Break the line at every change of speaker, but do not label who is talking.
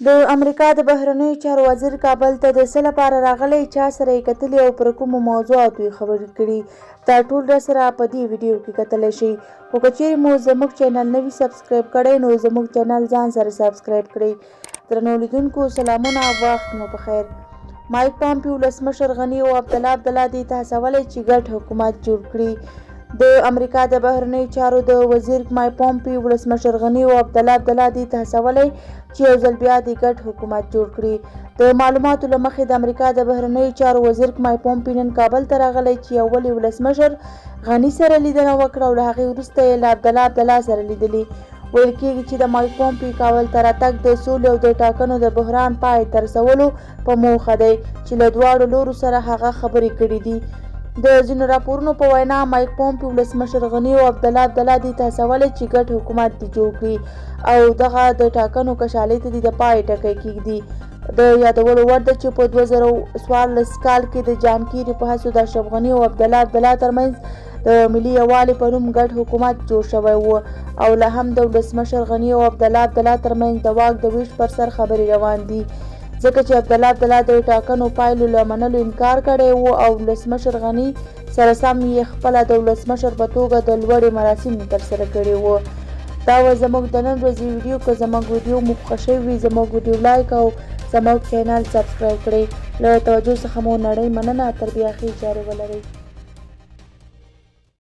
د امریکا د بهرنیو چارو وزیر کابل ته د څه لپاره راغلی، چا سره یې کتلي او پر کومو موضوعاتو یې خبرې کړي، دا ټول راسره په دې ویډیو کې کتلی شئ. خو که چیرې مو زموږ چینل نه وي سبسکرایب کړی نو زموږ چینل ځان سره سبسکرایب کړئ. درنو لیدونکو سلامونه، وخت مو پخیر. مایک پامپیو ولسمشر غني او عبدالله دې ته هڅولی چې ګډ حکومت جوړ کړي. د امریکا د بهرنیو چارو د وزیر مایک پامپیو ولسمشر غني او عبدالله دې ته هڅولی چې یو ځل بیا د ګډ حکومت جوړ کړي. د معلوماتو له مخې د امریکا د بهرنیو چارو وزیر مایک پامپیو نن کابل ته راغلی چې اول ولسمشر غني سره لیدنه وکړه او له هغې وروسته یې له عبدالله سره لیدلي. ویل کېږي چې د مایک پامپیو کابل ته راتګ د سولې او د ټاکنو د بحران پای ته رسولو په موخه دی چې له دواړو لورو سره هغه خبرې کړي دي. د ځینو راپورونو په وینا مایک پامپیو ولسمشر غني او عبدالله دې ته هڅولی چې ګډ حکومت دې جوړ کړي او دغه د ټاکنو کشالۍ ته دې د پای ټکی کېږدي. د یادولو وړ ده چې په 2014 کال کې د جان کیري په هڅو د اشرف غني او عبدالله ترمنځ د ملي یووالي په نوم ګډ حکومت جوړ شوی و او لا هم د ولسمشر غني او عبدالله ترمنځ د واک د ویش پر سر خبرې روان دي، ځکه چې عبدالله د ټاکنو پایلو له منلو انکار کړی و او ولسمشر غني سره سم یې خپله د ولسمشر په توګه د لوړې مراسم ترسره کړي وو. دا و زموږ د نن ورځې ویډیو. که زموږ ویډیو مو خوښه شوې وي زموږ ویډیو لایک او زموږ چینل سبسکرایب کړئ. له توجه څخه مو نړۍ مننه. تر بیا ښې چارې ولرئ.